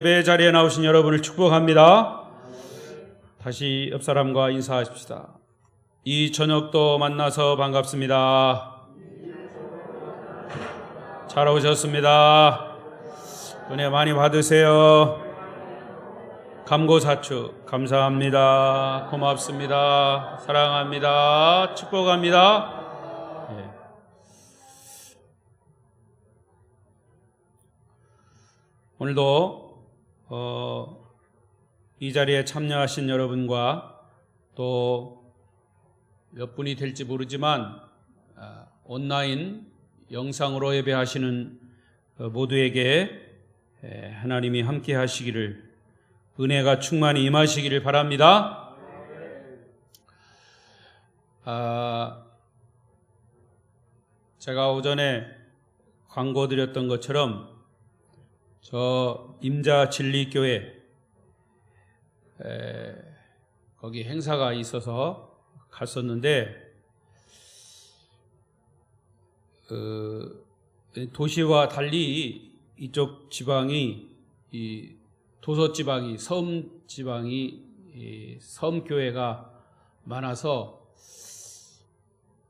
예배 자리에 나오신 여러분을 축복합니다. 다시 옆 사람과 인사하십시다. 이 저녁도 만나서 반갑습니다. 잘 오셨습니다. 은혜 많이 받으세요. 감고사축 감사합니다. 고맙습니다. 사랑합니다. 축복합니다. 오늘도 이 자리에 참여하신 여러분과 또 몇 분이 될지 모르지만 온라인 영상으로 예배하시는 모두에게 하나님이 함께 하시기를, 은혜가 충만히 임하시기를 바랍니다. 제가 오전에 광고 드렸던 것처럼 저 임자진리교회 거기 행사가 있어서 갔었는데 도시와 달리 이쪽 지방이, 이 도서지방이, 섬지방이 섬교회가 많아서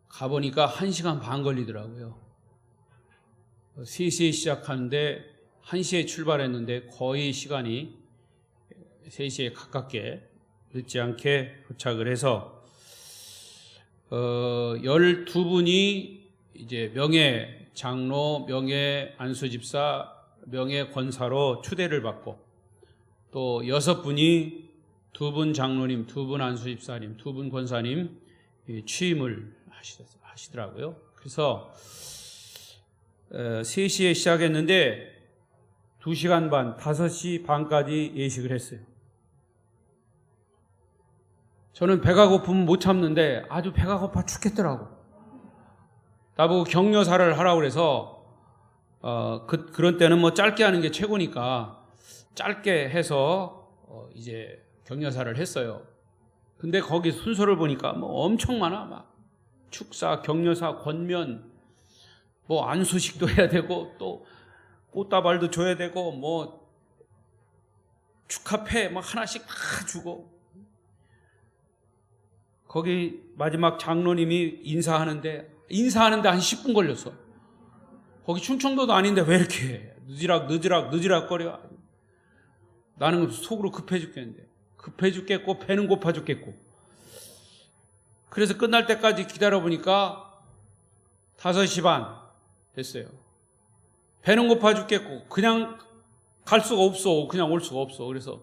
가보니까 1시간 반 걸리더라고요. 3시에 시작하는데 1시에 출발했는데 거의 시간이 3시에 가깝게 늦지 않게 도착을 해서 12분이 이제 명예 장로, 명예 안수집사, 명예 권사로 추대를 받고, 또 6분이 2분 장로님, 2분 안수집사님, 2분 권사님 취임을 하시더라고요. 그래서 3시에 시작했는데 2시간 반, 5시 반까지 예식을 했어요. 저는 배가 고프면 못 참는데 아주 배가 고파 죽겠더라고. 나보고 격려사를 하라고 그래서 그런 때는 뭐 짧게 하는 게 최고니까 짧게 해서 이제 격려사를 했어요. 근데 거기 순서를 보니까 뭐 엄청 많아. 막 축사, 격려사, 권면, 뭐 안수식도 해야 되고, 또 꽃다발도 줘야 되고, 뭐 축하패 막 하나씩 다 주고, 거기 마지막 장로님이 인사하는데 한 10분 걸렸어. 거기 충청도도 아닌데 왜 이렇게 늦으락 거려. 나는 속으로 급해 죽겠는데, 급해 죽겠고 배는 고파 죽겠고. 그래서 끝날 때까지 기다려보니까 5시 반 됐어요. 배는 고파 죽겠고 그냥 갈 수가 없어. 그냥 올 수가 없어. 그래서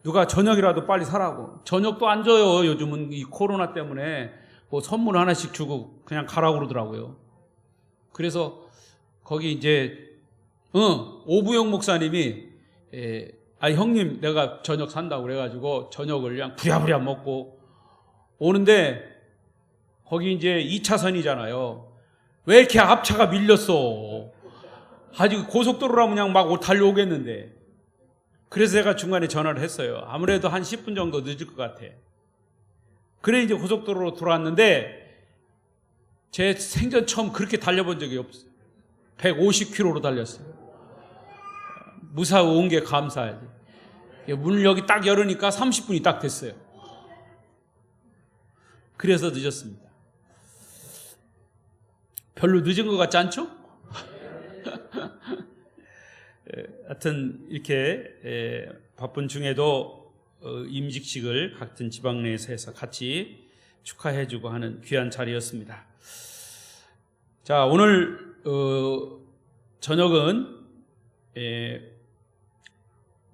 누가 저녁이라도 빨리 사라고. 저녁도 안 줘요. 요즘은 이 코로나 때문에 뭐 선물 하나씩 주고 그냥 가라고 그러더라고요. 그래서 거기 이제 오부영 목사님이 형님 내가 저녁 산다고 그래가지고 저녁을 그냥 부랴부랴 먹고 오는데, 거기 이제 2차선이잖아요. 왜 이렇게 앞차가 밀렸어? 아주 고속도로라면 그냥 막 달려오겠는데. 그래서 제가 중간에 전화를 했어요. 아무래도 한 10분 정도 늦을 것 같아. 그래 이제 고속도로로 들어왔는데 제 생전 처음 그렇게 달려본 적이 없어요. 150km로 달렸어요. 무사히 온 게 감사하지. 문을 여기 딱 열으니까 30분이 딱 됐어요. 그래서 늦었습니다. 별로 늦은 것 같지 않죠? 하여튼 이렇게 바쁜 중에도 임직식을 같은 지방 내에서 해서 같이 축하해주고 하는 귀한 자리였습니다. 자, 오늘 저녁은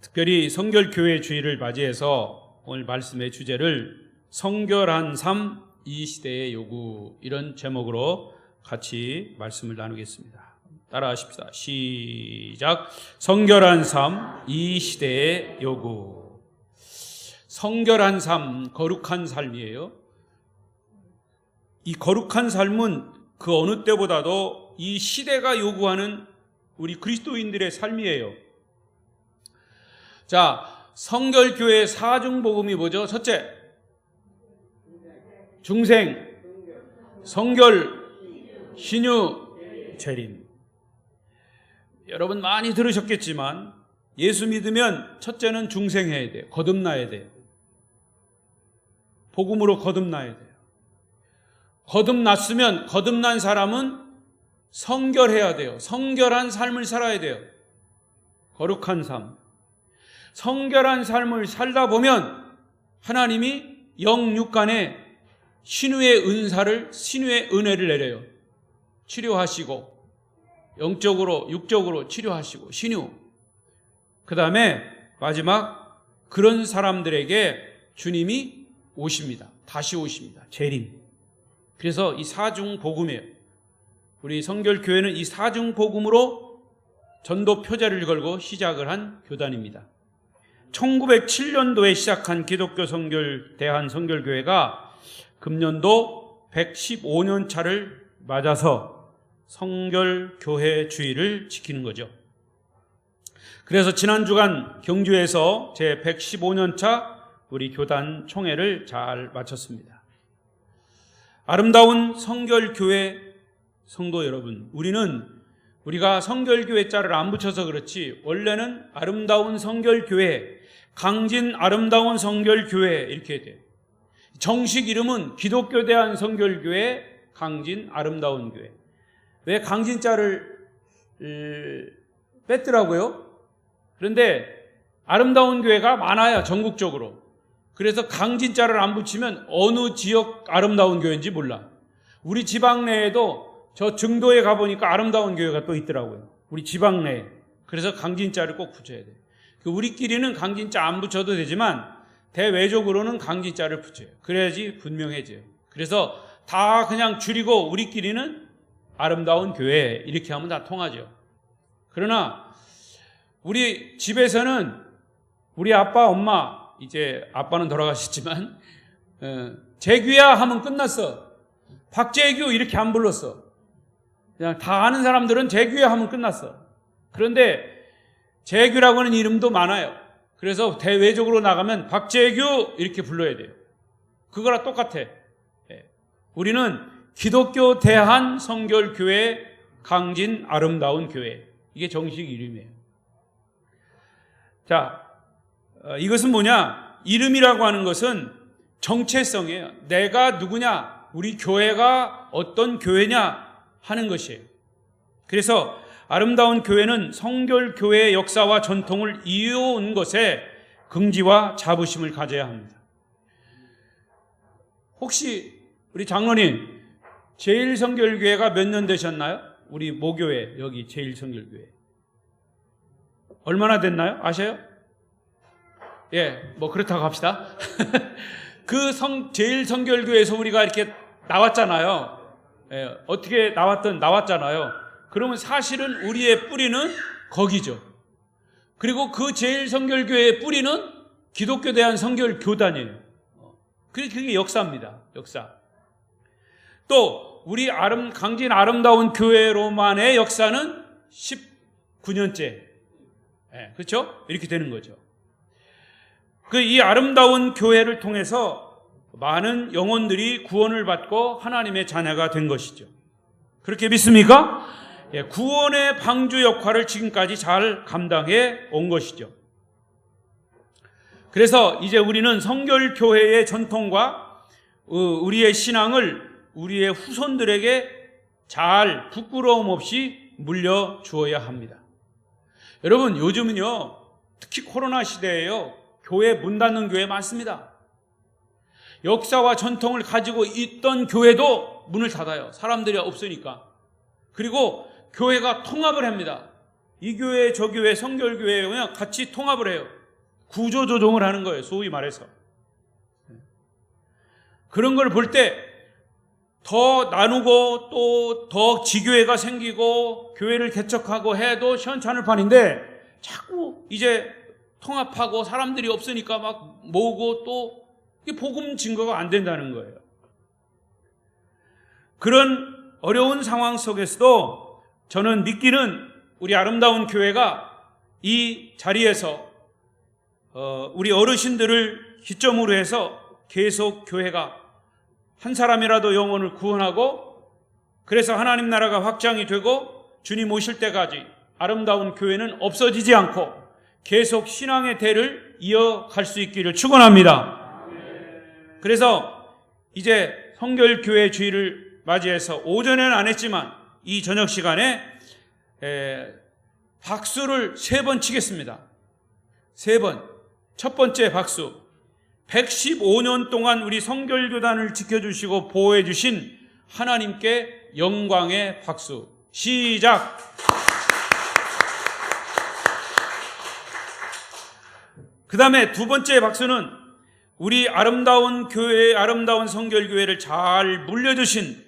특별히 성결교회 주일을 맞이해서 오늘 말씀의 주제를 성결한 삶, 이 시대의 요구, 이런 제목으로 같이 말씀을 나누겠습니다. 따라하십시다. 시작. 성결한 삶, 이 시대의 요구. 성결한 삶, 거룩한 삶이에요. 이 거룩한 삶은 그 어느 때보다도 이 시대가 요구하는 우리 그리스도인들의 삶이에요. 자, 성결교회 사중복음이 뭐죠? 첫째, 중생, 성결, 신유, 재림. 여러분 많이 들으셨겠지만 예수 믿으면 첫째는 중생해야 돼요. 거듭나야 돼요. 복음으로 거듭나야 돼요. 거듭난 사람은 성결해야 돼요. 성결한 삶을 살아야 돼요. 거룩한 삶. 성결한 삶을 살다 보면 하나님이 영육간에 신유의 은혜를 내려요. 치료하시고, 영적으로, 육적으로 치료하시고, 신유. 그 다음에 마지막 그런 사람들에게 주님이 오십니다. 다시 오십니다. 재림. 그래서 이 사중복음이에요. 우리 성결교회는 이 사중복음으로 전도 표제를 걸고 시작을 한 교단입니다. 1907년도에 시작한 기독교 대한성결교회가 금년도 115년 차를 맞아서 성결교회 주의를 지키는 거죠. 그래서 지난 주간 경주에서 제 115년 차 우리 교단 총회를 잘 마쳤습니다. 아름다운 성결교회 성도 여러분, 우리가 성결교회 자를 안 붙여서 그렇지 원래는 아름다운 성결교회, 강진 아름다운 성결교회 이렇게 돼요. 정식 이름은 기독교 대한 성결교회 강진 아름다운 교회. 왜 강진 자를 뺐더라고요? 그런데 아름다운 교회가 많아요, 전국적으로. 그래서 강진 자를 안 붙이면 어느 지역 아름다운 교회인지 몰라. 우리 지방 내에도 저 증도에 가보니까 아름다운 교회가 또 있더라고요. 우리 지방 내에. 그래서 강진 자를 꼭 붙여야 돼요. 우리끼리는 강진 자 안 붙여도 되지만 대외적으로는 강진 자를 붙여요. 그래야지 분명해져요. 그래서 다 그냥 줄이고 우리끼리는 아름다운 교회 이렇게 하면 다 통하죠. 그러나 우리 집에서는 우리 아빠, 엄마, 이제 아빠는 돌아가셨지만 재규야 하면 끝났어. 박재규 이렇게 안 불렀어. 그냥 다 아는 사람들은 재규야 하면 끝났어. 그런데 재규라고 하는 이름도 많아요. 그래서 대외적으로 나가면 박재규 이렇게 불러야 돼요. 그거랑 똑같아. 우리는 기독교 대한 성결교회 강진 아름다운 교회. 이게 정식 이름이에요. 자, 이것은 뭐냐? 이름이라고 하는 것은 정체성이에요. 내가 누구냐? 우리 교회가 어떤 교회냐? 하는 것이에요. 그래서 아름다운 교회는 성결교회의 역사와 전통을 이어온 것에 긍지와 자부심을 가져야 합니다. 혹시 우리 장로님 제일성결교회가 몇 년 되셨나요? 우리 모교회 여기 제일성결교회 얼마나 됐나요? 아셔요? 예, 뭐 그렇다고 합시다. 그 제일성결교회에서 우리가 이렇게 나왔잖아요. 예, 어떻게 나왔잖아요. 그러면 사실은 우리의 뿌리는 거기죠. 그리고 그 제일성결교회의 뿌리는 기독교 대한 성결교단이에요. 그게 역사입니다. 역사. 또 우리 강진 아름다운 교회로만의 역사는 19년째. 예, 그렇죠? 이렇게 되는 거죠. 이 아름다운 교회를 통해서 많은 영혼들이 구원을 받고 하나님의 자녀가 된 것이죠. 그렇게 믿습니까? 예, 구원의 방주 역할을 지금까지 잘 감당해 온 것이죠. 그래서 이제 우리는 성결교회의 전통과 우리의 신앙을 우리의 후손들에게 잘 부끄러움 없이 물려주어야 합니다. 여러분, 요즘은요, 특히 코로나 시대에요, 교회 문 닫는 교회 많습니다. 역사와 전통을 가지고 있던 교회도 문을 닫아요. 사람들이 없으니까. 그리고 교회가 통합을 합니다. 이 교회, 저 교회, 성결교회 그냥 같이 통합을 해요. 구조조정을 하는 거예요. 소위 말해서. 그런 걸 볼 때 더 나누고 또 더 지교회가 생기고 교회를 개척하고 해도 시원찮을 판인데 자꾸 이제 통합하고 사람들이 없으니까 막 모으고 또 이게 복음 증거가 안 된다는 거예요. 그런 어려운 상황 속에서도 저는 믿기는 우리 아름다운 교회가 이 자리에서 우리 어르신들을 기점으로 해서 계속 교회가 한 사람이라도 영혼을 구원하고 그래서 하나님 나라가 확장이 되고 주님 오실 때까지 아름다운 교회는 없어지지 않고 계속 신앙의 대를 이어갈 수 있기를 축원합니다. 그래서 이제 성결교회 주일을 맞이해서 오전에는 안 했지만 이 저녁 시간에 박수를 3번 치겠습니다. 3번. 첫 번째 박수. 115년 동안 우리 성결교단을 지켜주시고 보호해주신 하나님께 영광의 박수. 시작. 그 다음에 두 번째 박수는 우리 아름다운 교회, 아름다운 성결교회를 잘 물려주신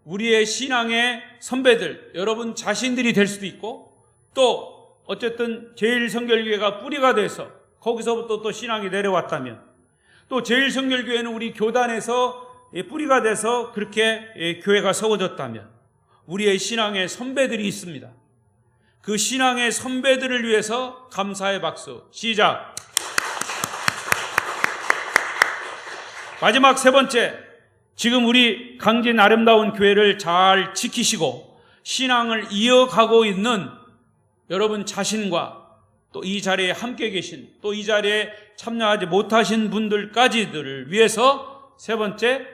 우리의 신앙의 선배들, 여러분 자신들이 될 수도 있고, 또 어쨌든 제일성결교회가 뿌리가 돼서 거기서부터 또 신앙이 내려왔다면, 또 제일성결교회는 우리 교단에서 뿌리가 돼서 그렇게 교회가 세워졌다면 우리의 신앙의 선배들이 있습니다. 그 신앙의 선배들을 위해서 감사의 박수. 시작. 마지막 3번째, 지금 우리 강진 아름다운 교회를 잘 지키시고 신앙을 이어가고 있는 여러분 자신과 또 이 자리에 함께 계신, 또 이 자리에 참여하지 못하신 분들까지들을 위해서 3번째,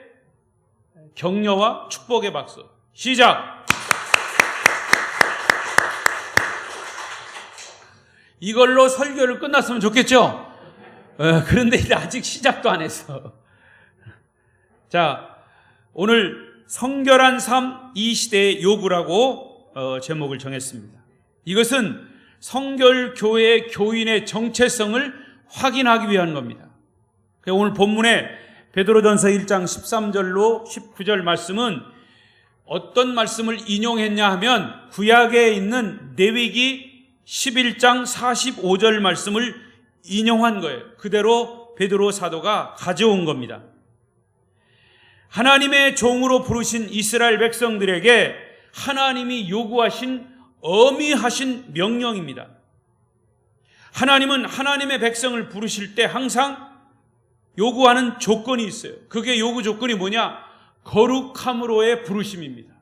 격려와 축복의 박수. 시작. 이걸로 설교를 끝났으면 좋겠죠? 그런데 아직 시작도 안 했어. 자, 오늘 성결한 삶 이 시대의 요구라고 제목을 정했습니다. 이것은 성결교회 교인의 정체성을 확인하기 위한 겁니다. 오늘 본문에 베드로전서 1장 13절로 19절 말씀은 어떤 말씀을 인용했냐 하면 구약에 있는 레위기 11장 45절 말씀을 인용한 거예요. 그대로 베드로 사도가 가져온 겁니다. 하나님의 종으로 부르신 이스라엘 백성들에게 하나님이 요구하신 어미하신 명령입니다. 하나님은 하나님의 백성을 부르실 때 항상 요구하는 조건이 있어요. 그게 요구 조건이 뭐냐? 거룩함으로의 부르심입니다.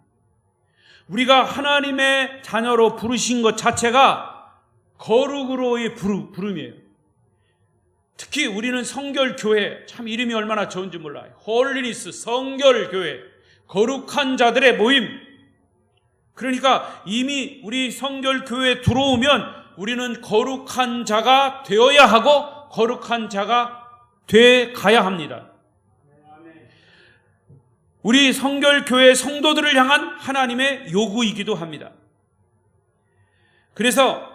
우리가 하나님의 자녀로 부르신 것 자체가 거룩으로의 부름이에요. 특히 우리는 성결교회, 참 이름이 얼마나 좋은지 몰라요. 홀리니스, 성결교회, 거룩한 자들의 모임. 그러니까 이미 우리 성결교회에 들어오면 우리는 거룩한 자가 되어야 하고 거룩한 자가 돼 가야 합니다. 우리 성결교회 성도들을 향한 하나님의 요구이기도 합니다. 그래서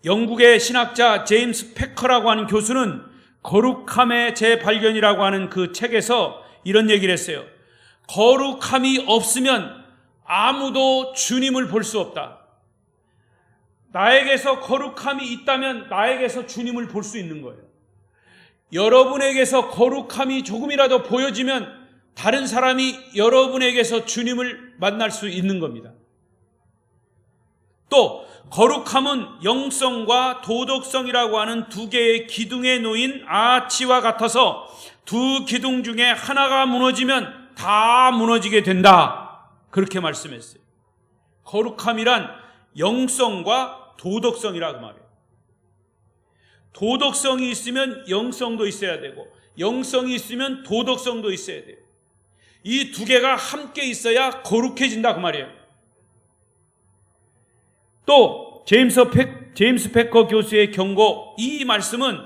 영국의 신학자 제임스 패커라고 하는 교수는 거룩함의 재발견이라고 하는 그 책에서 이런 얘기를 했어요. 거룩함이 없으면 아무도 주님을 볼 수 없다. 나에게서 거룩함이 있다면 나에게서 주님을 볼 수 있는 거예요. 여러분에게서 거룩함이 조금이라도 보여지면 다른 사람이 여러분에게서 주님을 만날 수 있는 겁니다. 또 거룩함은 영성과 도덕성이라고 하는 두 개의 기둥에 놓인 아치와 같아서 두 기둥 중에 하나가 무너지면 다 무너지게 된다. 그렇게 말씀했어요. 거룩함이란 영성과 도덕성이라고 말해요. 도덕성이 있으면 영성도 있어야 되고 영성이 있으면 도덕성도 있어야 돼요. 이 두 개가 함께 있어야 거룩해진다 그 말이에요. 또 제임스 패커 교수의 경고, 이 말씀은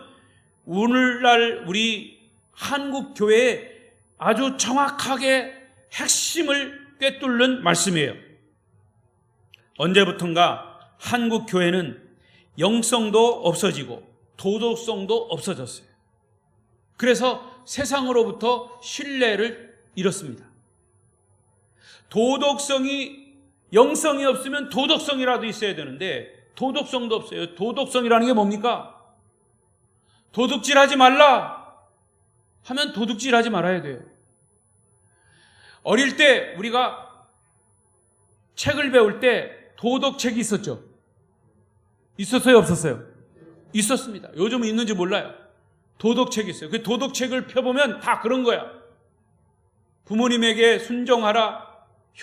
오늘날 우리 한국 교회에 아주 정확하게 핵심을 꿰뚫는 말씀이에요. 언제부턴가 한국 교회는 영성도 없어지고 도덕성도 없어졌어요. 그래서 세상으로부터 신뢰를 잃었습니다. 영성이 없으면 도덕성이라도 있어야 되는데 도덕성도 없어요. 도덕성이라는 게 뭡니까? 도둑질하지 말라 하면 도둑질하지 말아야 돼요. 어릴 때 우리가 책을 배울 때 도덕책이 있었죠? 있었어요? 없었어요? 있었습니다. 요즘은 있는지 몰라요. 도덕책이 있어요. 그 도덕책을 펴보면 다 그런 거야. 부모님에게 순종하라,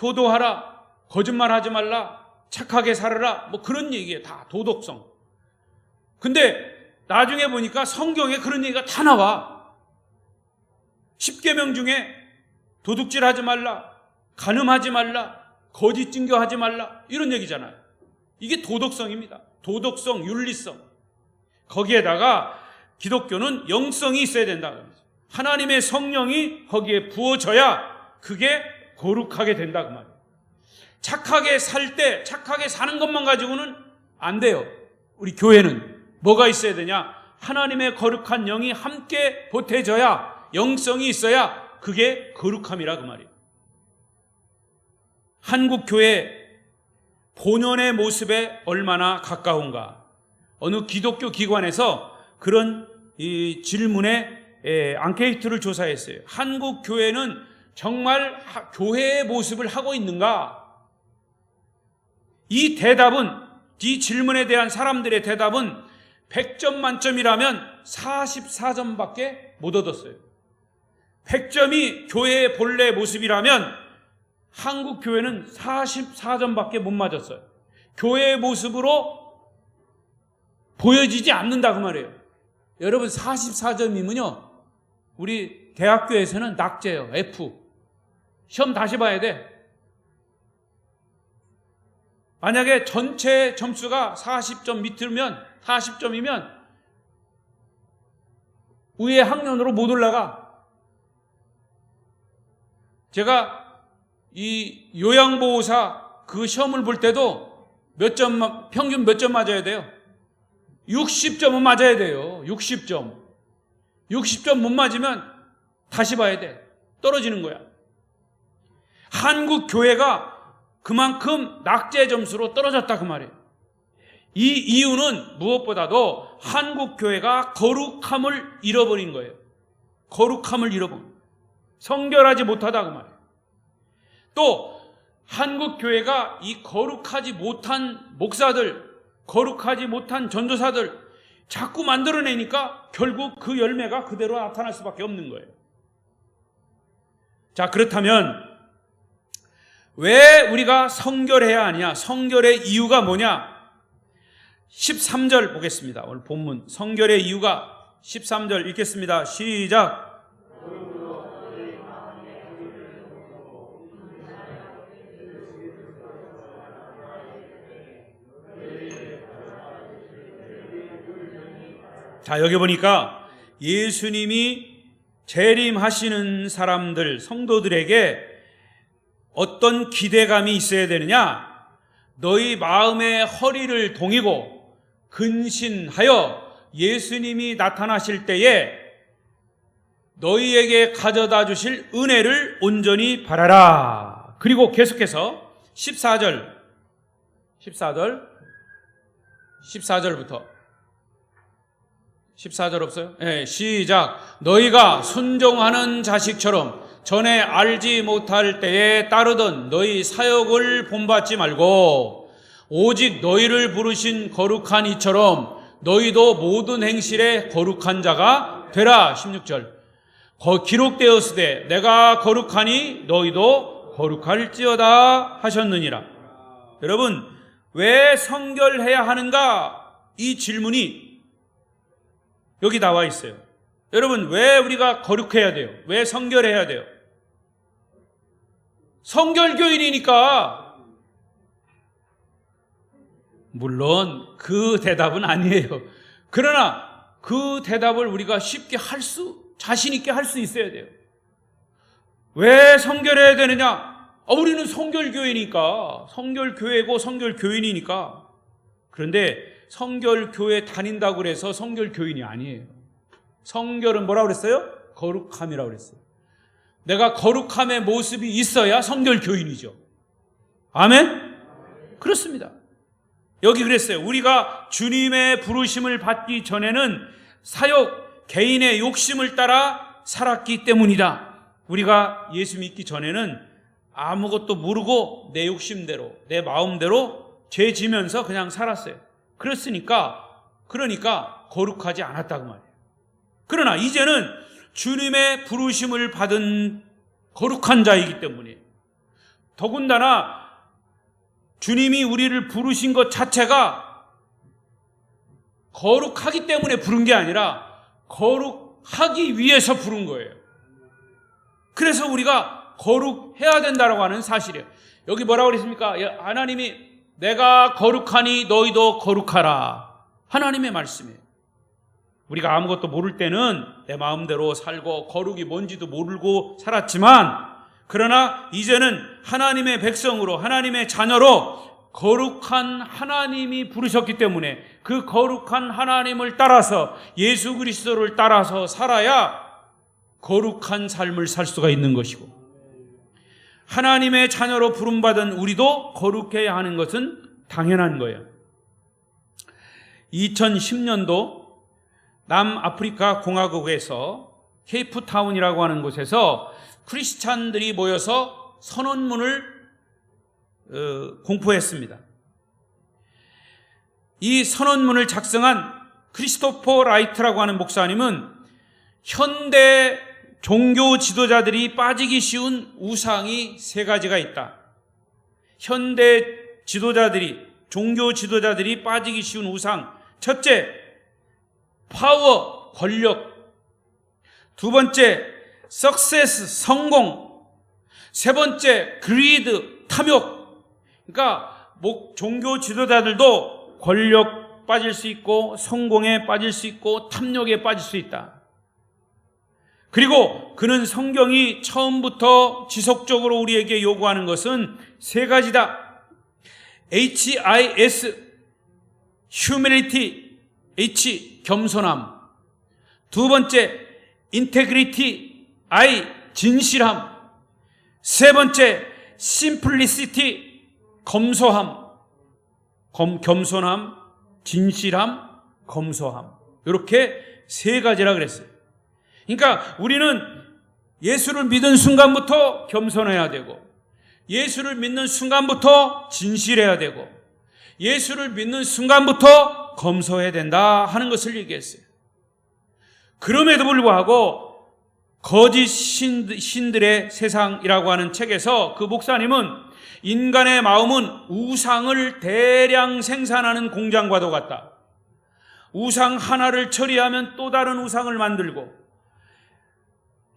효도하라, 거짓말하지 말라, 착하게 살아라, 뭐 그런 얘기예요. 다 도덕성. 근데 나중에 보니까 성경에 그런 얘기가 다 나와. 10계명 중에 도둑질하지 말라, 간음하지 말라, 거짓 증거하지 말라, 이런 얘기잖아요. 이게 도덕성입니다. 도덕성, 윤리성. 거기에다가 기독교는 영성이 있어야 된다. 하나님의 성령이 거기에 부어져야 그게 거룩하게 된다, 그 말이에요. 착하게 살 때 착하게 사는 것만 가지고는 안 돼요. 우리 교회는 뭐가 있어야 되냐? 하나님의 거룩한 영이 함께 보태져야, 영성이 있어야 그게 거룩함이라, 그 말이에요. 한국 교회 본연의 모습에 얼마나 가까운가? 어느 기독교 기관에서 그런 이 질문에 앙케이트를 조사했어요. 한국 교회는 정말 교회의 모습을 하고 있는가? 이 대답은, 이 질문에 대한 사람들의 대답은 100점 만점이라면 44점밖에 못 얻었어요. 100점이 교회의 본래 모습이라면 한국 교회는 44점밖에 못 맞았어요. 교회의 모습으로 보여지지 않는다, 그 말이에요. 여러분, 44점이면요 우리 대학교에서는 낙제예요. F. 시험 다시 봐야 돼. 만약에 전체 점수가 40점 밑이면, 40점이면 위에 학년으로 못 올라가. 제가 이 요양보호사 그 시험을 볼 때도 평균 몇 점 맞아야 돼요? 60점은 맞아야 돼요. 60점. 60점 못 맞으면 다시 봐야 돼. 떨어지는 거야. 한국 교회가 그만큼 낙제 점수로 떨어졌다, 그 말이에요. 이 이유는 무엇보다도 한국 교회가 거룩함을 잃어버린 거예요. 거룩함을 잃어버린 거예요. 성결하지 못하다, 그 말이에요. 또 한국 교회가 이 거룩하지 못한 목사들, 거룩하지 못한 전도사들 자꾸 만들어내니까 결국 그 열매가 그대로 나타날 수밖에 없는 거예요. 자, 그렇다면 왜 우리가 성결해야 하냐? 성결의 이유가 뭐냐? 13절 보겠습니다. 오늘 본문 성결의 이유가 13절 읽겠습니다. 시작. 자, 여기 보니까 예수님이 재림하시는 사람들, 성도들에게 어떤 기대감이 있어야 되느냐? 너희 마음의 허리를 동이고 근신하여 예수님이 나타나실 때에 너희에게 가져다 주실 은혜를 온전히 바라라. 그리고 계속해서 14절부터 14절 없어요? 네, 시작. 너희가 순종하는 자식처럼 전에 알지 못할 때에 따르던 너희 사역을 본받지 말고 오직 너희를 부르신 거룩한 이처럼 너희도 모든 행실에 거룩한 자가 되라. 16절. 기록되었으되 내가 거룩하니 너희도 거룩할지어다 하셨느니라. 여러분, 왜 성결해야 하는가? 이 질문이 여기 나와 있어요. 여러분, 왜 우리가 거룩해야 돼요? 왜 성결해야 돼요? 성결교인이니까. 물론 그 대답은 아니에요. 그러나 그 대답을 우리가 쉽게 자신 있게 할 수 있어야 돼요. 왜 성결해야 되느냐? 우리는 성결교회니까, 성결교회고 성결교인이니까. 그런데 성결교회 다닌다고 그래서 성결교인이 아니에요. 성결은 뭐라고 그랬어요? 거룩함이라고 그랬어요. 내가 거룩함의 모습이 있어야 성결교인이죠. 아멘? 그렇습니다. 여기 그랬어요. 우리가 주님의 부르심을 받기 전에는 사역, 개인의 욕심을 따라 살았기 때문이다. 우리가 예수 믿기 전에는 아무것도 모르고 내 욕심대로, 내 마음대로 죄 지면서 그냥 살았어요. 그러니까 거룩하지 않았다고 말이에요. 그러나 이제는 주님의 부르심을 받은 거룩한 자이기 때문에, 더군다나 주님이 우리를 부르신 것 자체가 거룩하기 때문에 부른 게 아니라 거룩하기 위해서 부른 거예요. 그래서 우리가 거룩해야 된다고 하는 사실이에요. 여기 뭐라고 그랬습니까? 하나님이 내가 거룩하니 너희도 거룩하라. 하나님의 말씀이에요. 우리가 아무것도 모를 때는 내 마음대로 살고 거룩이 뭔지도 모르고 살았지만, 그러나 이제는 하나님의 백성으로, 하나님의 자녀로 거룩한 하나님이 부르셨기 때문에 그 거룩한 하나님을 따라서, 예수 그리스도를 따라서 살아야 거룩한 삶을 살 수가 있는 것이고, 하나님의 자녀로 부름받은 우리도 거룩해야 하는 것은 당연한 거예요. 2010년도 남아프리카 공화국에서 케이프타운이라고 하는 곳에서 크리스찬들이 모여서 선언문을 공포했습니다. 이 선언문을 작성한 크리스토퍼 라이트라고 하는 목사님은 현대 종교 지도자들이 빠지기 쉬운 우상이 3가지가 있다. 현대 지도자들이, 종교 지도자들이 빠지기 쉬운 우상. 첫째, 파워, 권력. 2번째, 석세스, 성공. 3번째, 그리드, 탐욕. 그러니까 종교 지도자들도 권력 빠질 수 있고, 성공에 빠질 수 있고, 탐욕에 빠질 수 있다. 그리고 그는 성경이 처음부터 지속적으로 우리에게 요구하는 것은 3가지다. HIS, humility, H, 겸손함. 2번째, integrity, I, 진실함. 3번째, simplicity, 검소함. 겸손함, 진실함, 검소함. 이렇게 3가지라 그랬어요. 그러니까 우리는 예수를 믿은 순간부터 겸손해야 되고, 예수를 믿는 순간부터 진실해야 되고, 예수를 믿는 순간부터 검소해야 된다 하는 것을 얘기했어요. 그럼에도 불구하고 거짓 신들의 세상이라고 하는 책에서 그 목사님은 인간의 마음은 우상을 대량 생산하는 공장과도 같다. 우상 하나를 처리하면 또 다른 우상을 만들고,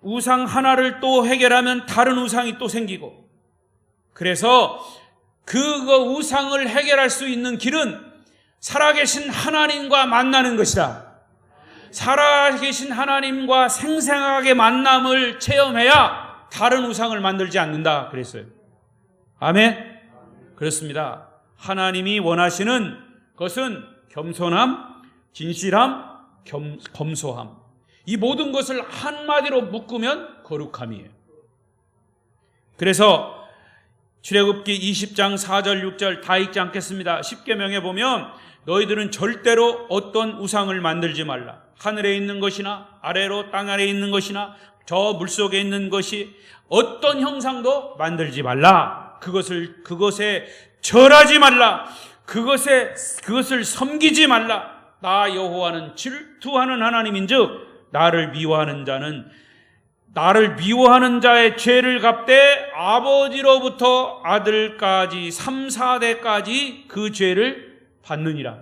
우상 하나를 또 해결하면 다른 우상이 또 생기고, 그래서 그 우상을 해결할 수 있는 길은 살아계신 하나님과 만나는 것이다. 살아계신 하나님과 생생하게 만남을 체험해야 다른 우상을 만들지 않는다 그랬어요. 아멘? 그렇습니다. 하나님이 원하시는 것은 겸손함, 진실함, 검소함. 이 모든 것을 한마디로 묶으면 거룩함이에요. 그래서 출애굽기 20장 4절 6절 다 읽지 않겠습니다. 10계명에 보면 너희들은 절대로 어떤 우상을 만들지 말라. 하늘에 있는 것이나 아래로 땅 아래에 있는 것이나 저 물속에 있는 것이 어떤 형상도 만들지 말라. 그것에 절하지 말라. 그것을 섬기지 말라. 나 여호와는 질투하는 하나님인즉 나를 미워하는 자의 죄를 갚되 아버지로부터 아들까지 3, 4대까지 그 죄를 받느니라.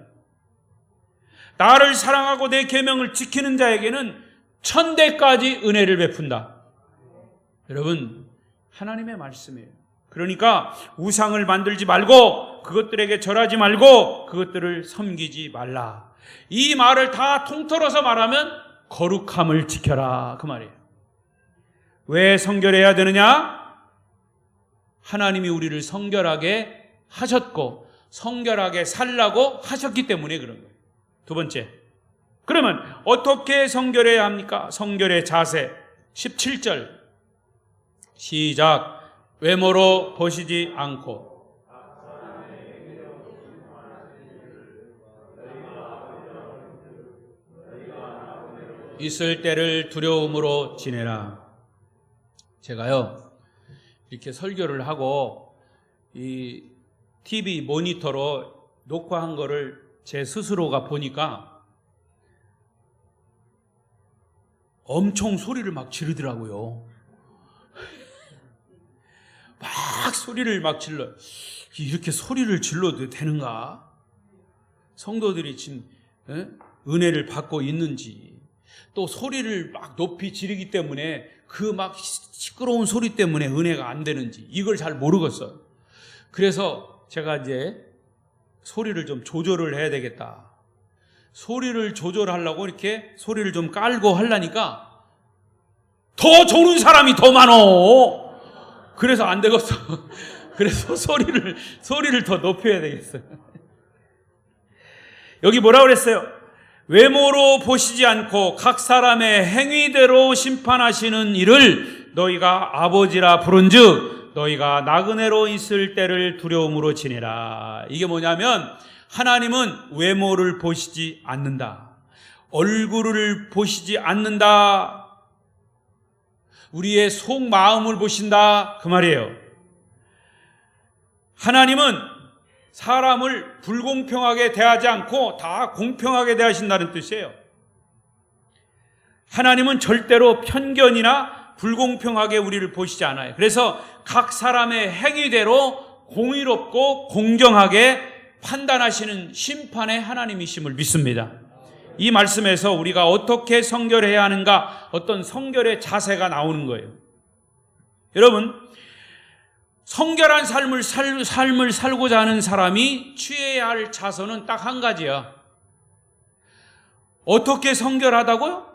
나를 사랑하고 내 계명을 지키는 자에게는 1000대까지 은혜를 베푼다. 여러분, 하나님의 말씀이에요. 그러니까 우상을 만들지 말고, 그것들에게 절하지 말고, 그것들을 섬기지 말라. 이 말을 다 통틀어서 말하면 거룩함을 지켜라, 그 말이에요. 왜 성결해야 되느냐? 하나님이 우리를 성결하게 하셨고 성결하게 살라고 하셨기 때문에 그런 거예요. 2번째, 그러면 어떻게 성결해야 합니까? 성결의 자세 17절 시작. 외모로 보시지 않고 있을 때를 두려움으로 지내라. 제가요 이렇게 설교를 하고 이 TV 모니터로 녹화한 거를 제 스스로가 보니까 엄청 소리를 막 지르더라고요. 막 소리를 막 질러. 이렇게 소리를 질러도 되는가? 성도들이 지금 은혜를 받고 있는지, 또 소리를 막 높이 지르기 때문에 그 막 시끄러운 소리 때문에 은혜가 안 되는지 이걸 잘 모르겠어요. 그래서 제가 이제 소리를 좀 조절을 해야 되겠다. 소리를 조절하려고 이렇게 소리를 좀 깔고 하려니까 더 조는 사람이 더 많어. 그래서 안 되겠어. 그래서 소리를 더 높여야 되겠어요. 여기 뭐라고 그랬어요? 외모로 보시지 않고 각 사람의 행위대로 심판하시는 이를 너희가 아버지라 부른즉 너희가 나그네로 있을 때를 두려움으로 지내라. 이게 뭐냐면 하나님은 외모를 보시지 않는다. 얼굴을 보시지 않는다. 우리의 속마음을 보신다. 그 말이에요. 하나님은 사람을 불공평하게 대하지 않고 다 공평하게 대하신다는 뜻이에요. 하나님은 절대로 편견이나 불공평하게 우리를 보시지 않아요. 그래서 각 사람의 행위대로 공의롭고 공정하게 판단하시는 심판의 하나님이심을 믿습니다. 이 말씀에서 우리가 어떻게 성결해야 하는가, 어떤 성결의 자세가 나오는 거예요. 여러분, 성결한 삶을 살고자 하는 사람이 취해야 할 자세는 딱 한 가지야. 어떻게 성결하다고요?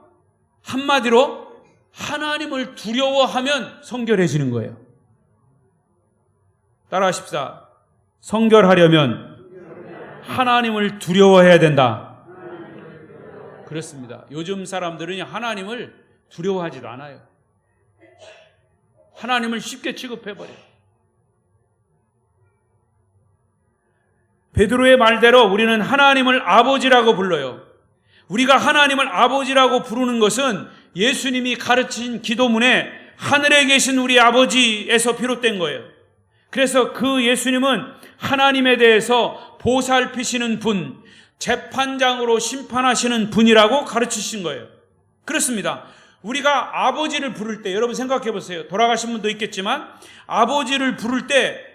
한마디로 하나님을 두려워하면 성결해지는 거예요. 따라하십시다. 성결하려면 하나님을 두려워해야 된다. 그렇습니다. 요즘 사람들은 하나님을 두려워하지도 않아요. 하나님을 쉽게 취급해버려요. 베드로의 말대로 우리는 하나님을 아버지라고 불러요. 우리가 하나님을 아버지라고 부르는 것은 예수님이 가르친 기도문에 하늘에 계신 우리 아버지에서 비롯된 거예요. 그래서 그 예수님은 하나님에 대해서 보살피시는 분, 재판장으로 심판하시는 분이라고 가르치신 거예요. 그렇습니다. 우리가 아버지를 부를 때, 여러분 생각해 보세요. 돌아가신 분도 있겠지만 아버지를 부를 때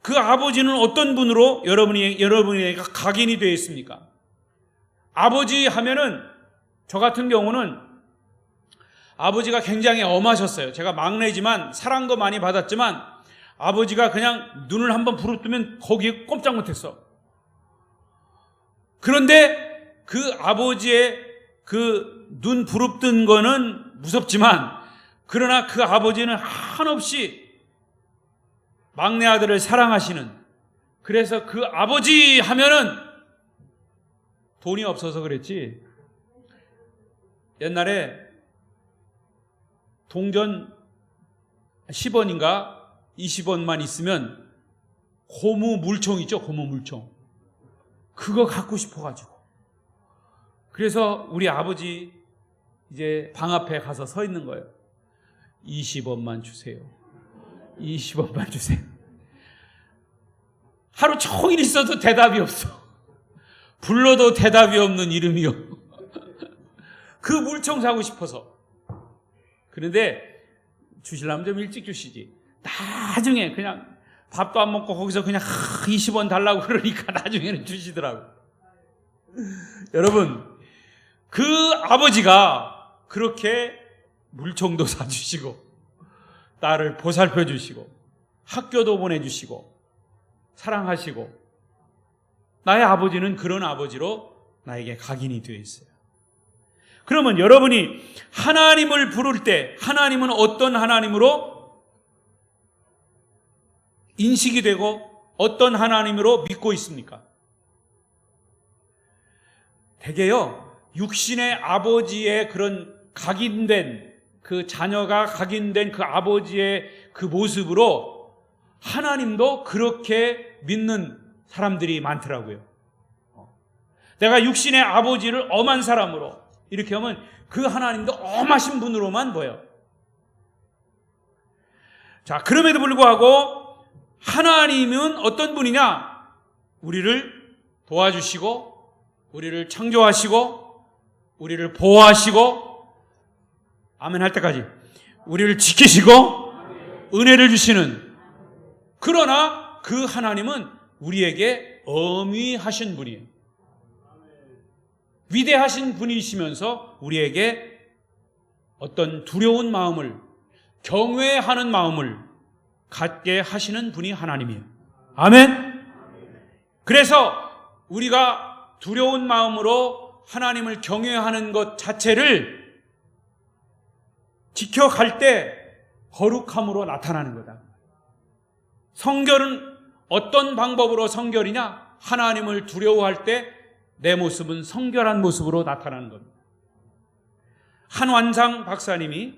그 아버지는 어떤 분으로 여러분에게 각인이 되어 있습니까? 아버지 하면은 저 같은 경우는 아버지가 굉장히 엄하셨어요. 제가 막내지만 사랑도 많이 받았지만 아버지가 그냥 눈을 한번 부릅뜨면 거기에 꼼짝 못했어. 그런데 그 아버지의 그 눈 부릅뜬 거는 무섭지만, 그러나 그 아버지는 한없이 막내 아들을 사랑하시는, 그래서 그 아버지 하면은 돈이 없어서 그랬지, 옛날에 동전 10원인가 20원만 있으면 고무 물총 있죠, 고무 물총, 그거 갖고 싶어가지고, 그래서 우리 아버지 이제 방 앞에 가서 서 있는 거예요. 20원만 주세요. 20원만 주세요. 하루 종일 있어도 대답이 없어. 불러도 대답이 없는 이름이요. 그 물총 사고 싶어서. 그런데 주시려면 좀 일찍 주시지. 나중에 그냥 밥도 안 먹고 거기서 그냥 20원 달라고 그러니까 나중에는 주시더라고. 여러분, 그 아버지가 그렇게 물총도 사주시고 나를 보살펴 주시고 학교도 보내주시고 사랑하시고, 나의 아버지는 그런 아버지로 나에게 각인이 되어 있어요. 그러면 여러분이 하나님을 부를 때 하나님은 어떤 하나님으로 인식이 되고 어떤 하나님으로 믿고 있습니까? 대개요, 육신의 아버지의 그런 각인된, 그 자녀가 각인된 그 아버지의 그 모습으로 하나님도 그렇게 믿는 사람들이 많더라고요. 내가 육신의 아버지를 엄한 사람으로 이렇게 하면 그 하나님도 엄하신 분으로만 보여. 자, 그럼에도 불구하고 하나님은 어떤 분이냐? 우리를 도와주시고, 우리를 창조하시고, 우리를 보호하시고, 아멘 할 때까지 우리를 지키시고 은혜를 주시는, 그러나 그 하나님은 우리에게 엄위하신 분이에요. 위대하신 분이시면서 우리에게 어떤 두려운 마음을, 경외하는 마음을 갖게 하시는 분이 하나님이에요. 아멘. 그래서 우리가 두려운 마음으로 하나님을 경외하는 것 자체를 지켜갈 때 거룩함으로 나타나는 거다. 성결은 어떤 방법으로 성결이냐? 하나님을 두려워할 때 내 모습은 성결한 모습으로 나타나는 겁니다. 한완상 박사님이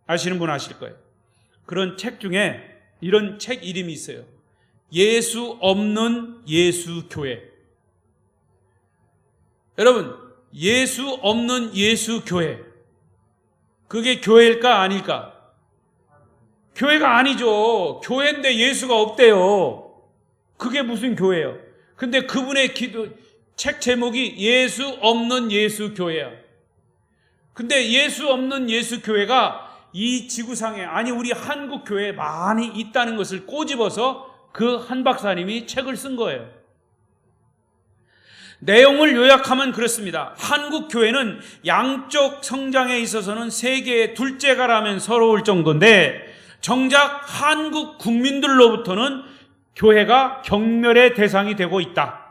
아시는 분 아실 거예요. 그런 책 중에 이런 책 이름이 있어요. 예수 없는 예수교회. 여러분, 예수 없는 예수교회, 그게 교회일까 아닐까? 교회가 아니죠. 교회인데 예수가 없대요. 그게 무슨 교회예요? 근데 그분의 책 제목이 예수 없는 예수교회야. 근데 예수 없는 예수교회가 이 지구상에, 아니 우리 한국교회에 많이 있다는 것을 꼬집어서 그 한 박사님이 책을 쓴 거예요. 내용을 요약하면 그렇습니다. 한국교회는 양쪽 성장에 있어서는 세계의 둘째가라면 서러울 정도인데 정작 한국 국민들로부터는 교회가 경멸의 대상이 되고 있다.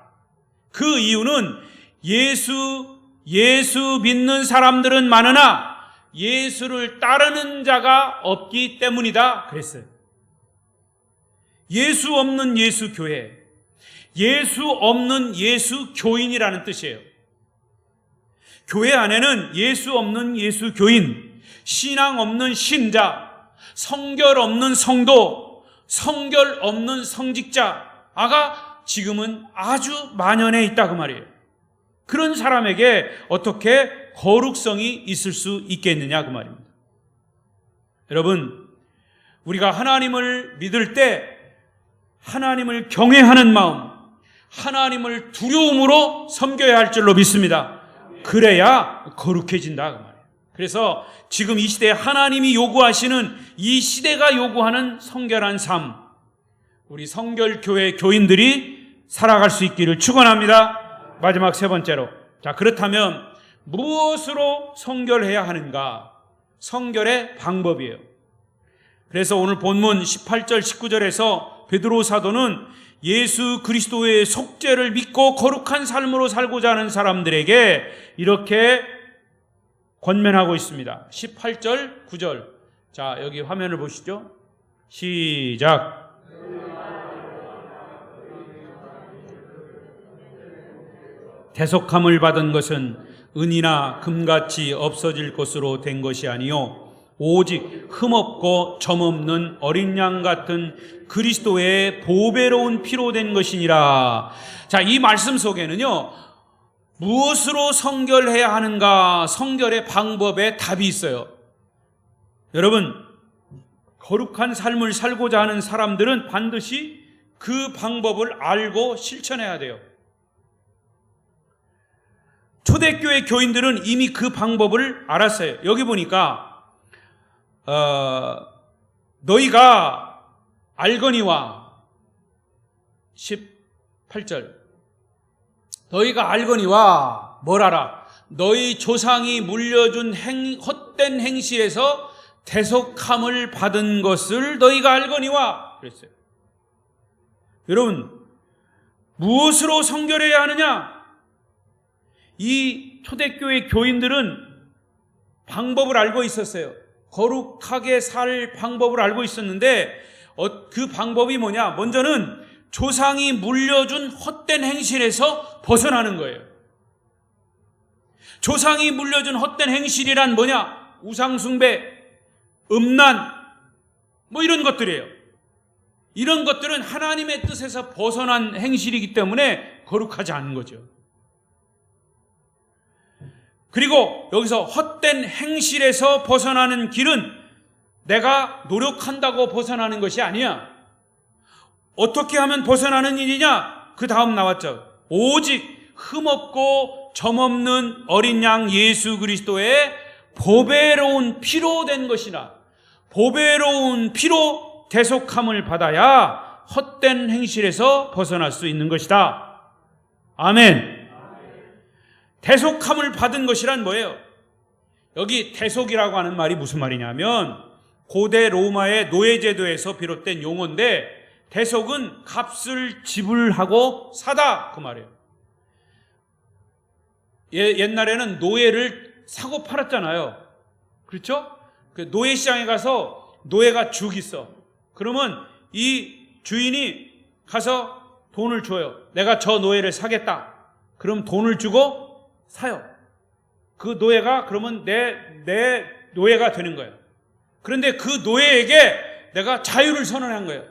그 이유는 예수 믿는 사람들은 많으나 예수를 따르는 자가 없기 때문이다 그랬어요. 예수 없는 예수교회, 예수 없는 예수교인이라는 뜻이에요. 교회 안에는 예수 없는 예수교인, 신앙 없는 신자, 성결 없는 성도, 성결 없는 성직자가 지금은 아주 만연해 있다 그 말이에요. 그런 사람에게 어떻게 거룩성이 있을 수 있겠느냐 그 말입니다. 여러분, 우리가 하나님을 믿을 때 하나님을 경외하는 마음, 하나님을 두려움으로 섬겨야 할 줄로 믿습니다. 그래야 거룩해진다 그 말이에요. 그래서 지금 이 시대에 하나님이 요구하시는, 이 시대가 요구하는 성결한 삶, 우리 성결교회 교인들이 살아갈 수 있기를 축원합니다. 마지막 세 번째로, 자, 그렇다면 무엇으로 성결해야 하는가? 성결의 방법이에요. 그래서 오늘 본문 18절 19절에서 베드로 사도는 예수 그리스도의 속죄를 믿고 거룩한 삶으로 살고자 하는 사람들에게 이렇게 권면하고 있습니다. 18절 9절. 자, 여기 화면을 보시죠. 시작. 대속함을 받은 것은 은이나 금같이 없어질 것으로 된 것이 아니요 오직 흠없고 점없는 어린 양 같은 그리스도의 보배로운 피로 된 것이니라. 자, 이 말씀 속에는요, 무엇으로 성결해야 하는가, 성결의 방법에 답이 있어요. 여러분, 거룩한 삶을 살고자 하는 사람들은 반드시 그 방법을 알고 실천해야 돼요. 초대교회 교인들은 이미 그 방법을 알았어요. 여기 보니까 너희가 알거니와 18절, 너희가 알거니와 뭘 알아? 너희 조상이 물려준 헛된 행실에서 대속함을 받은 것을 너희가 알거니와 그랬어요. 여러분, 무엇으로 성결해야 하느냐? 이 초대교회 교인들은 방법을 알고 있었어요. 거룩하게 살 방법을 알고 있었는데 그 방법이 뭐냐? 먼저는 조상이 물려준 헛된 행실에서 벗어나는 거예요. 조상이 물려준 헛된 행실이란 뭐냐? 우상숭배, 음란, 뭐 이런 것들이에요. 이런 것들은 하나님의 뜻에서 벗어난 행실이기 때문에 거룩하지 않은 거죠. 그리고 여기서 헛된 행실에서 벗어나는 길은 내가 노력한다고 벗어나는 것이 아니야. 어떻게 하면 벗어나는 일이냐? 그 다음 나왔죠. 오직 흠없고 점없는 어린 양 예수 그리스도의 보배로운 피로 된 것이나, 보배로운 피로 대속함을 받아야 헛된 행실에서 벗어날 수 있는 것이다. 아멘. 대속함을 받은 것이란 뭐예요? 여기 대속이라고 하는 말이 무슨 말이냐면 고대 로마의 노예제도에서 비롯된 용어인데, 대속은 값을 지불하고 사다, 그 말이에요. 옛날에는 노예를 사고 팔았잖아요. 그렇죠? 그 노예시장에 가서 노예가 죽 있어. 그러면 이 주인이 가서 돈을 줘요. 내가 저 노예를 사겠다. 그럼 돈을 주고 사요. 그 노예가 그러면 내 노예가 되는 거예요. 그런데 그 노예에게 내가 자유를 선언한 거예요.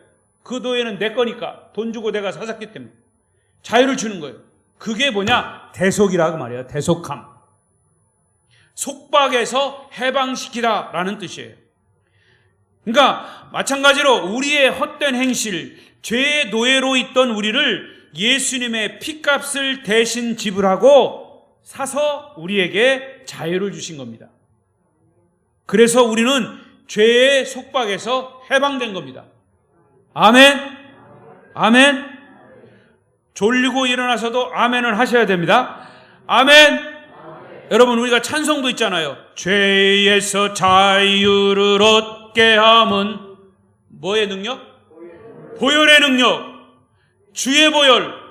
그 노예는 내 거니까 돈 주고 내가 사샀기 때문에 자유를 주는 거예요. 그게 뭐냐? 대속이라고 말이에요. 대속함. 속박에서 해방시키다 라는 뜻이에요. 그러니까 마찬가지로 우리의 헛된 행실, 죄의 노예로 있던 우리를 예수님의 피값을 대신 지불하고 사서 우리에게 자유를 주신 겁니다. 그래서 우리는 죄의 속박에서 해방된 겁니다. 아멘. 아멘. 졸리고 일어나서도 아멘을 하셔야 됩니다. 아멘. 여러분, 우리가 찬송도 있잖아요. 죄에서 자유를 얻게 함은 뭐의 능력? 보혈의 능력. 주의 보혈.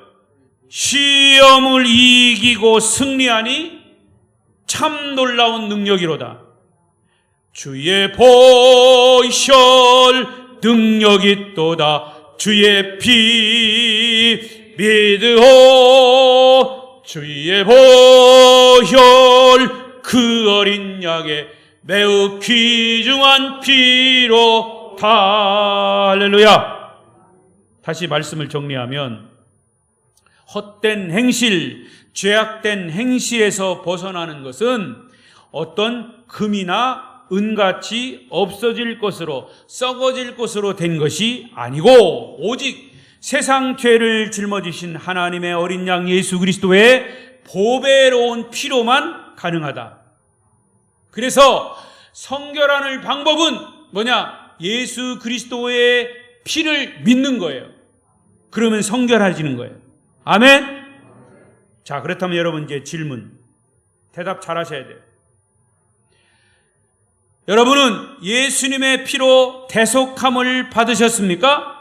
시험을 이기고 승리하니 참 놀라운 능력이로다. 주의 보혈 능력이 있도다. 주의 피 믿으오. 주의 보혈 그 어린 양의 매우 귀중한 피로 다. 할렐루야. 다시 말씀을 정리하면 헛된 행실, 죄악된 행실에서 벗어나는 것은 어떤 금이나 은같이 없어질 것으로, 썩어질 것으로 된 것이 아니고 오직 세상 죄를 짊어지신 하나님의 어린 양 예수 그리스도의 보배로운 피로만 가능하다. 그래서 성결하는 방법은 뭐냐? 예수 그리스도의 피를 믿는 거예요. 그러면 성결해지는 거예요. 아멘. 자, 그렇다면 여러분 이제 질문, 대답 잘 하셔야 돼요. 여러분은 예수님의 피로 대속함을 받으셨습니까?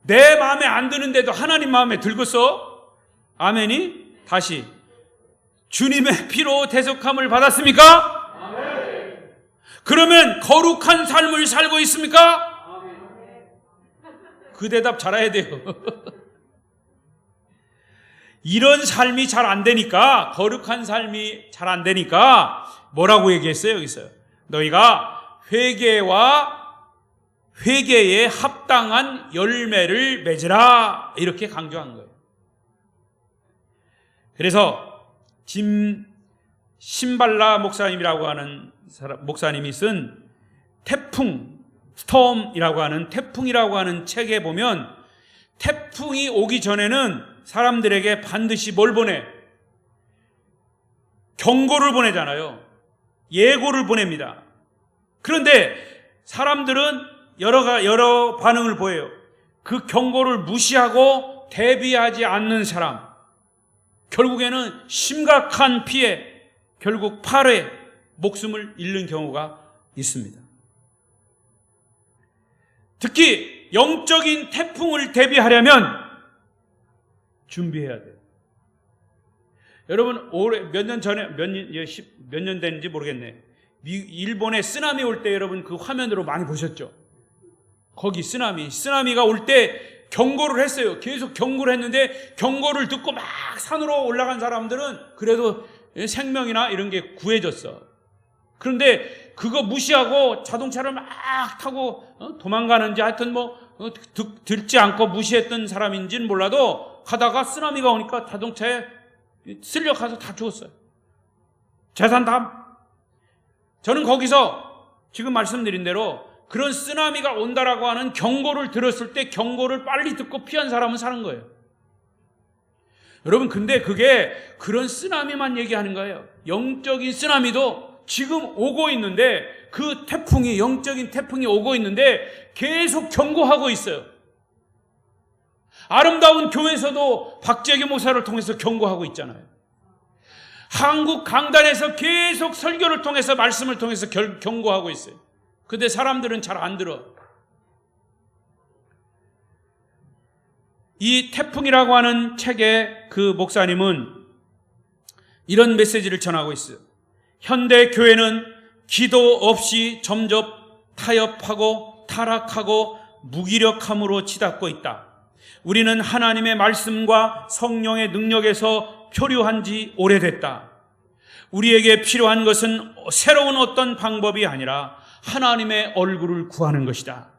내 마음에 안 드는데도 하나님 마음에 들겠어? 아멘이? 다시, 주님의 피로 대속함을 받았습니까? 아멘. 그러면 거룩한 삶을 살고 있습니까? 아멘. 그 대답 잘해야 돼요. 이런 삶이 잘 안 되니까, 거룩한 삶이 잘 안 되니까 뭐라고 얘기했어요? 여기서 너희가 회개에 합당한 열매를 맺으라, 이렇게 강조한 거예요. 그래서 짐 신발라 목사님이라고 하는 목사님이 쓴 태풍, 스톰이라고 하는 태풍이라고 하는 책에 보면, 태풍이 오기 전에는 사람들에게 반드시 뭘 보내? 경고를 보내잖아요. 예고를 보냅니다. 그런데 사람들은 여러 반응을 보여요. 그 경고를 무시하고 대비하지 않는 사람, 결국에는 심각한 피해, 결국 파괴, 목숨을 잃는 경우가 있습니다. 특히 영적인 태풍을 대비하려면 준비해야 돼요. 여러분, 올해 몇 년 됐는지 모르겠네. 일본에 쓰나미 올 때 여러분 그 화면으로 많이 보셨죠? 거기 쓰나미가 올 때 경고를 했어요. 계속 경고를 했는데, 경고를 듣고 막 산으로 올라간 사람들은 그래도 생명이나 이런 게 구해졌어. 그런데 그거 무시하고 자동차를 막 타고 도망가는지, 하여튼 듣지 않고 무시했던 사람인지는 몰라도 가다가 쓰나미가 오니까 자동차에 쓸려가서 다 죽었어요. 재산 다. 저는 거기서 지금 말씀드린 대로 그런 쓰나미가 온다라고 하는 경고를 들었을 때 경고를 빨리 듣고 피한 사람은 사는 거예요. 여러분, 근데 그게 그런 쓰나미만 얘기하는 거예요. 영적인 쓰나미도 지금 오고 있는데, 그 태풍이, 영적인 태풍이 오고 있는데 계속 경고하고 있어요. 아름다운 교회에서도 박재규 목사를 통해서 경고하고 있잖아요. 한국 강단에서 계속 설교를 통해서 말씀을 통해서 경고하고 있어요. 근데 사람들은 잘 안 들어. 이 태풍이라고 하는 책의 그 목사님은 이런 메시지를 전하고 있어요. 현대 교회는 기도 없이 점점 타협하고 타락하고 무기력함으로 치닫고 있다. 우리는 하나님의 말씀과 성령의 능력에서 표류한 지 오래됐다. 우리에게 필요한 것은 새로운 어떤 방법이 아니라 하나님의 얼굴을 구하는 것이다.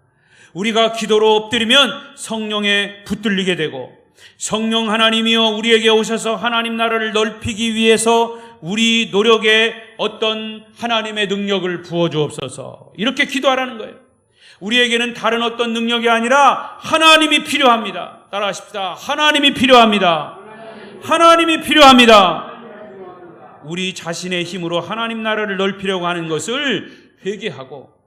우리가 기도로 엎드리면 성령에 붙들리게 되고, 성령 하나님이여 우리에게 오셔서 하나님 나라를 넓히기 위해서 우리 노력에 어떤 하나님의 능력을 부어주옵소서, 이렇게 기도하라는 거예요. 우리에게는 다른 어떤 능력이 아니라 하나님이 필요합니다. 따라하십시다. 하나님이 필요합니다. 하나님이 필요합니다. 우리 자신의 힘으로 하나님 나라를 넓히려고 하는 것을 회개하고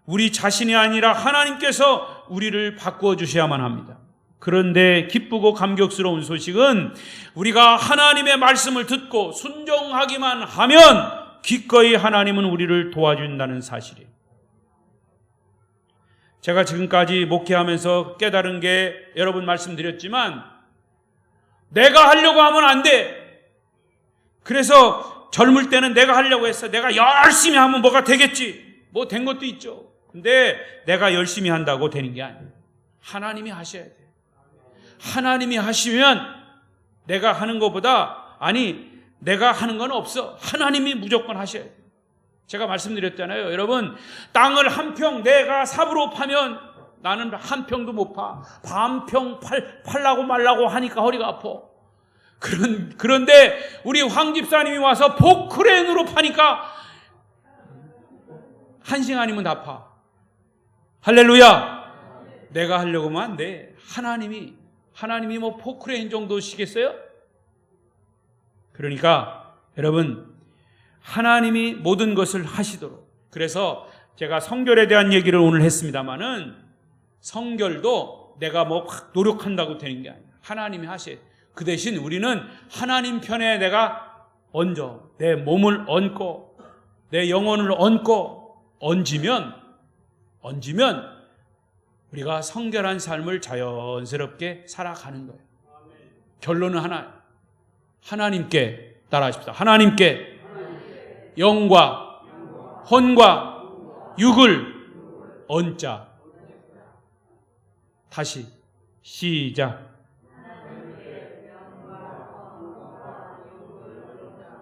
우리 자신이 아니라 하나님께서 우리를 바꾸어 주셔야만 합니다. 그런데 기쁘고 감격스러운 소식은 우리가 하나님의 말씀을 듣고 순종하기만 하면 기꺼이 하나님은 우리를 도와준다는 사실이에요. 제가 지금까지 목회하면서 깨달은 게 여러분 말씀드렸지만, 내가 하려고 하면 안 돼. 그래서 젊을 때는 내가 하려고 했어. 내가 열심히 하면 뭐가 되겠지. 뭐 된 것도 있죠. 근데 내가 열심히 한다고 되는 게 아니에요. 하나님이 하셔야 돼요. 하나님이 하시면 내가 하는 것보다, 내가 하는 건 없어. 하나님이 무조건 하셔야 돼요. 제가 말씀드렸잖아요. 여러분, 땅을 한 평 내가 삽으로 파면 나는 한 평도 못 파. 반평 팔라고 말라고 하니까 허리가 아파. 그런데 우리 황 집사님이 와서 포크레인으로 파니까 1시간이면 다 파. 할렐루야. 내가 하려고 하면 안 돼. 하나님이 뭐 포크레인 정도 시겠어요? 그러니까 여러분, 하나님이 모든 것을 하시도록. 그래서 제가 성결에 대한 얘기를 오늘 했습니다마는, 성결도 내가 뭐 노력한다고 되는 게 아니에요. 하나님이 하셔요. 그 대신 우리는 하나님 편에 내가 내 몸을 얹고 내 영혼을 얹으면 우리가 성결한 삶을 자연스럽게 살아가는 거예요. 결론은 하나님께 따라하십시다. 하나님께 영과 혼과 육을 얹자. 다시 시작.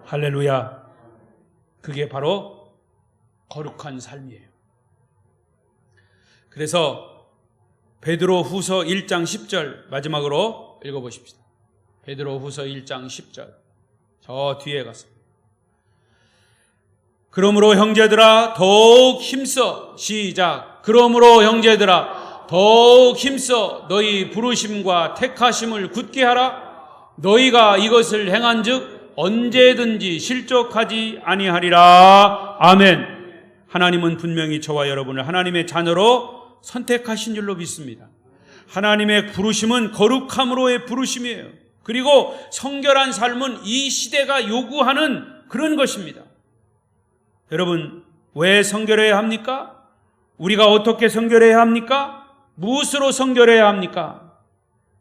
할렐루야. 그게 바로 거룩한 삶이에요. 그래서 베드로 후서 1장 10절 마지막으로 읽어보십시다. 베드로 후서 1장 10절. 저 뒤에 가서. 그러므로 형제들아 더욱 힘써. 시작. 그러므로 형제들아 더욱 힘써 너희 부르심과 택하심을 굳게 하라. 너희가 이것을 행한즉 언제든지 실족하지 아니하리라. 아멘. 하나님은 분명히 저와 여러분을 하나님의 자녀로 선택하신 줄로 믿습니다. 하나님의 부르심은 거룩함으로의 부르심이에요. 그리고 성결한 삶은 이 시대가 요구하는 그런 것입니다. 여러분, 왜 성결해야 합니까? 우리가 어떻게 성결해야 합니까? 무엇으로 성결해야 합니까?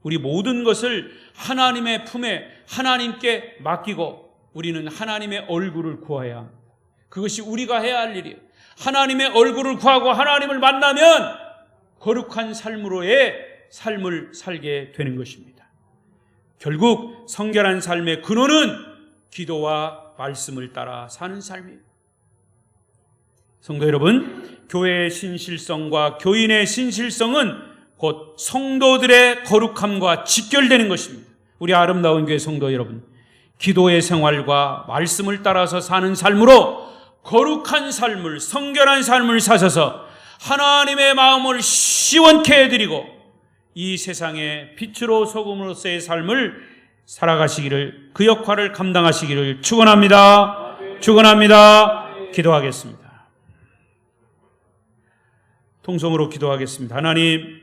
우리 모든 것을 하나님의 품에 하나님께 맡기고 우리는 하나님의 얼굴을 구해야 합니다. 그것이 우리가 해야 할 일이에요. 하나님의 얼굴을 구하고 하나님을 만나면 거룩한 삶으로의 삶을 살게 되는 것입니다. 결국 성결한 삶의 근원은 기도와 말씀을 따라 사는 삶이에요. 성도 여러분, 교회의 신실성과 교인의 신실성은 곧 성도들의 거룩함과 직결되는 것입니다. 우리 아름다운 교회 성도 여러분, 기도의 생활과 말씀을 따라서 사는 삶으로 거룩한 삶을, 성결한 삶을 사셔서 하나님의 마음을 시원케 해드리고 이 세상의 빛으로 소금으로서의 삶을 살아가시기를, 그 역할을 감당하시기를 축원합니다. 축원합니다. 기도하겠습니다. 통성으로 기도하겠습니다. 하나님,